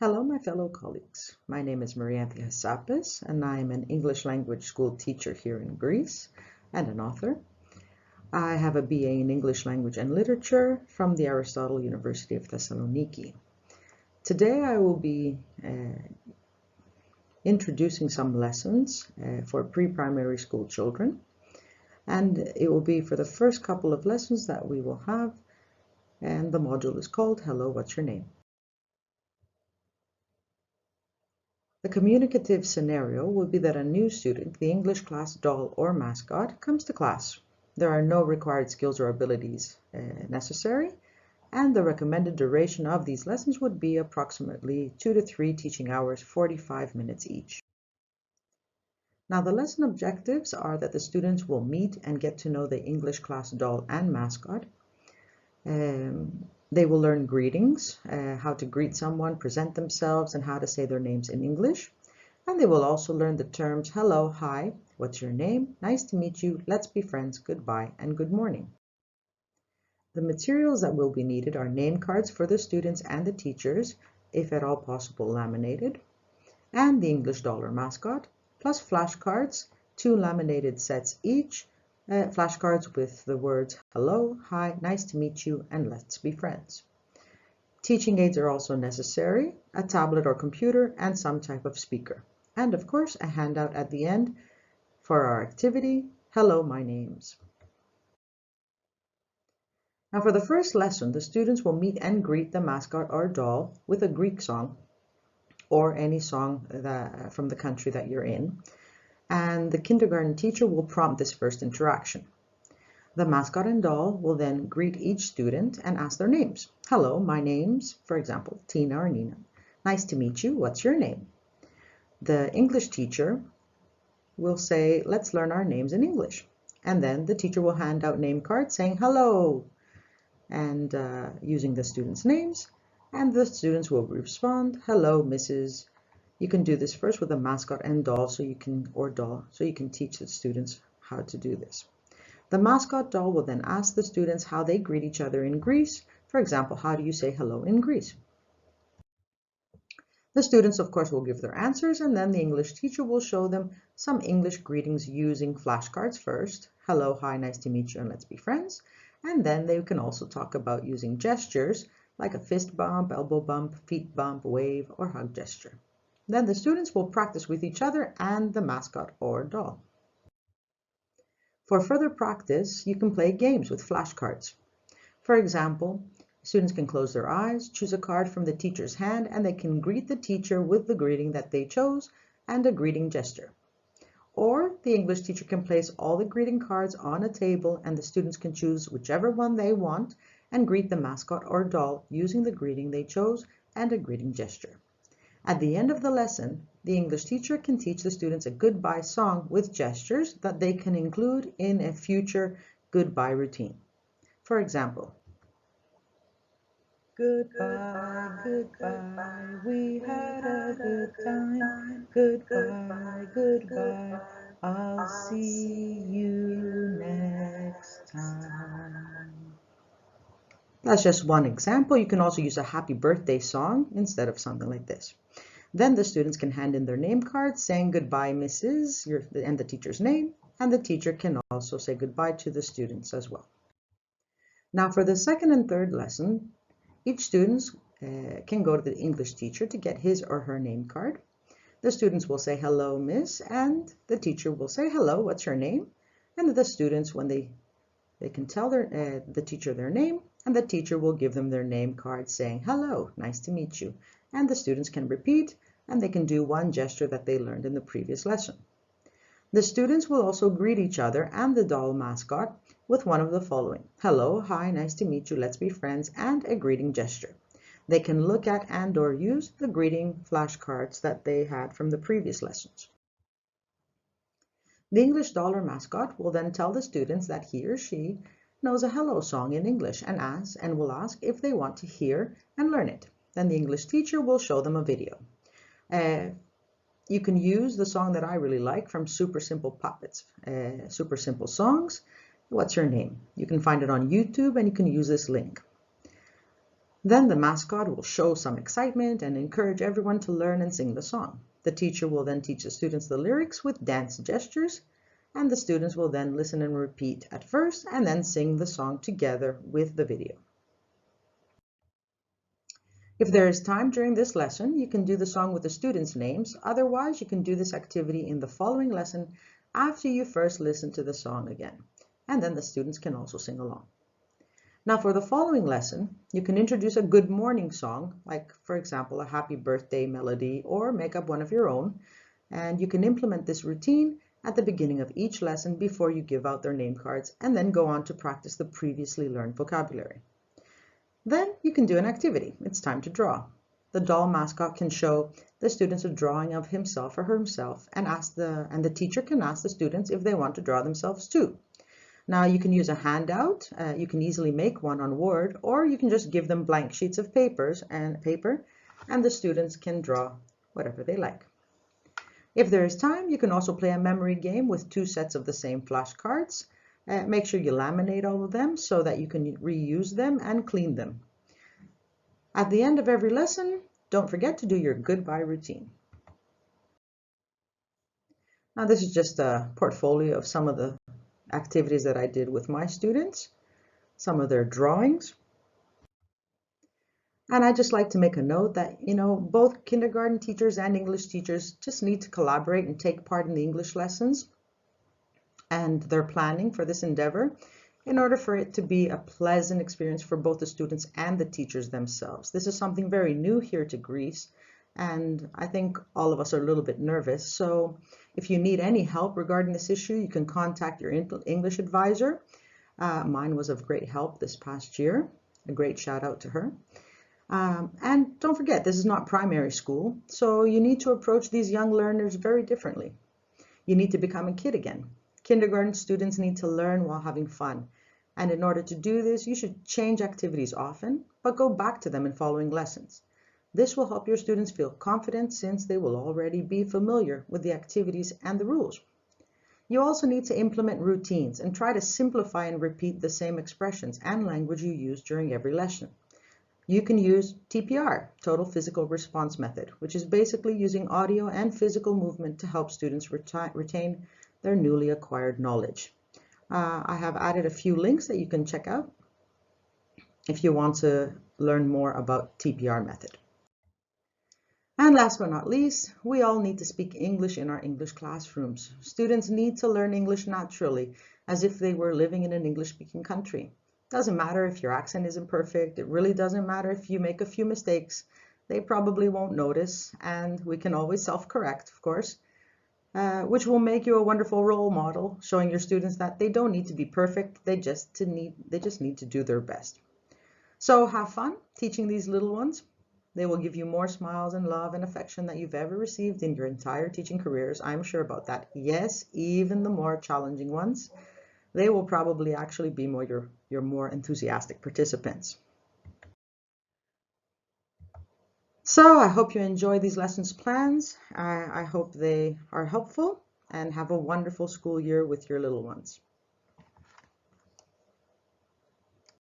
Hello, my fellow colleagues. My name is Marianthe Hassapis, and I am an English language school teacher here in Greece and an author. I have a BA in English language and literature from the Aristotle University of Thessaloniki. Today I will be introducing some lessons for pre-primary school children, and it will be for the first couple of lessons that we will have, and the module is called Hello, What's Your Name? The communicative scenario will be that a new student, the English class doll or mascot, comes to class. There are no required skills or abilities necessary, and the recommended duration of these lessons would be approximately 2 to 3 teaching hours, 45 minutes each. Now, the lesson objectives are that the students will meet and get to know the English class doll and mascot. They will learn greetings, how to greet someone, present themselves, and how to say their names in English. And they will also learn the terms hello, hi, what's your name, nice to meet you, let's be friends, goodbye, and good morning. The materials that will be needed are name cards for the students and the teachers, if at all possible laminated, and the English doll or mascot, plus flashcards, 2 laminated sets each, flashcards with the words hello, hi, nice to meet you, and let's be friends. Teaching aids are also necessary, a tablet or computer, and some type of speaker. And of course, a handout at the end for our activity, Hello, My Names. Now for the first lesson, the students will meet and greet the mascot or doll with a Greek song or any song from the country that you're in. And the kindergarten teacher will prompt this first interaction. The mascot and doll will then greet each student and ask their names. Hello, my name's, for example, Tina or Nina. Nice to meet you. What's your name? The English teacher will say, let's learn our names in English. And then the teacher will hand out name cards saying hello and using the students' names. And the students will respond, hello, Mrs. You can do this first with a mascot and doll so you can teach the students how to do this. The mascot doll will then ask the students how they greet each other in Greece. For example, how do you say hello in Greece? The students, of course, will give their answers, and then the English teacher will show them some English greetings using flashcards first. Hello, hi, nice to meet you, and let's be friends. And then they can also talk about using gestures like a fist bump, elbow bump, feet bump, wave, or hug gesture. Then the students will practice with each other and the mascot or doll. For further practice, you can play games with flashcards. For example, students can close their eyes, choose a card from the teacher's hand, and they can greet the teacher with the greeting that they chose and a greeting gesture. Or the English teacher can place all the greeting cards on a table and the students can choose whichever one they want and greet the mascot or doll using the greeting they chose and a greeting gesture. At the end of the lesson, the English teacher can teach the students a goodbye song with gestures that they can include in a future goodbye routine. For example, goodbye, goodbye, we had a good time. Goodbye, goodbye, I'll see you next time. That's just one example. You can also use a happy birthday song instead of something like this. Then the students can hand in their name cards saying goodbye, Mrs. and the teacher's name, and the teacher can also say goodbye to the students as well. Now for the second and third lesson, each student can go to the English teacher to get his or her name card. The students will say hello, Miss, and the teacher will say hello, what's your name? And the students, when they can tell the teacher their name, and the teacher will give them their name card saying hello, nice to meet you. And the students can repeat, and they can do one gesture that they learned in the previous lesson. The students will also greet each other and the doll mascot with one of the following: hello, hi, nice to meet you, let's be friends, and a greeting gesture. They can look at and or use the greeting flashcards that they had from the previous lessons. The English doll or mascot will then tell the students that he or she knows a hello song in English and will ask if they want to hear and learn it. Then the English teacher will show them a video. You can use the song that I really like from Super Simple Puppets, Super Simple Songs. What's your name? You can find it on YouTube and you can use this link. Then the mascot will show some excitement and encourage everyone to learn and sing the song. The teacher will then teach the students the lyrics with dance gestures, and the students will then listen and repeat at first and then sing the song together with the video. If there is time during this lesson, you can do the song with the students' names. Otherwise, you can do this activity in the following lesson after you first listen to the song again. And then the students can also sing along. Now for the following lesson, you can introduce a good morning song, like for example, a happy birthday melody, or make up one of your own. And you can implement this routine at the beginning of each lesson before you give out their name cards, and then go on to practice the previously learned vocabulary. Then you can do an activity. It's time to draw. The doll mascot can show the students a drawing of himself or herself, and the teacher can ask the students if they want to draw themselves too. Now you can use a handout. You can easily make one on Word, or you can just give them blank sheets of paper, and the students can draw whatever they like. If there is time, you can also play a memory game with 2 sets of the same flashcards. Make sure you laminate all of them so that you can reuse them and clean them. At the end of every lesson, don't forget to do your goodbye routine. Now this is just a portfolio of some of the activities that I did with my students, some of their drawings. And I just like to make a note that, both kindergarten teachers and English teachers just need to collaborate and take part in the English lessons and their planning for this endeavor in order for it to be a pleasant experience for both the students and the teachers themselves. This is something very new here to Greece, and I think all of us are a little bit nervous. So if you need any help regarding this issue, you can contact your English advisor. Mine was of great help this past year. A great shout out to her. And don't forget, this is not primary school, so you need to approach these young learners very differently. You need to become a kid again. Kindergarten students need to learn while having fun. And in order to do this, you should change activities often, but go back to them in following lessons. This will help your students feel confident since they will already be familiar with the activities and the rules. You also need to implement routines and try to simplify and repeat the same expressions and language you use during every lesson. You can use TPR, Total Physical Response Method, which is basically using audio and physical movement to help students retain their newly acquired knowledge. I have added a few links that you can check out if you want to learn more about TPR method. And last but not least, we all need to speak English in our English classrooms. Students need to learn English naturally, as if they were living in an English-speaking country. Doesn't matter if your accent isn't perfect. It really doesn't matter if you make a few mistakes. They probably won't notice, and we can always self-correct, of course, which will make you a wonderful role model, showing your students that they don't need to be perfect. They just need to do their best. So have fun teaching these little ones. They will give you more smiles and love and affection that you've ever received in your entire teaching careers. I'm sure about that. Yes, even the more challenging ones. They will probably actually be your more enthusiastic participants. So I hope you enjoy these lessons plans. I hope they are helpful, and have a wonderful school year with your little ones.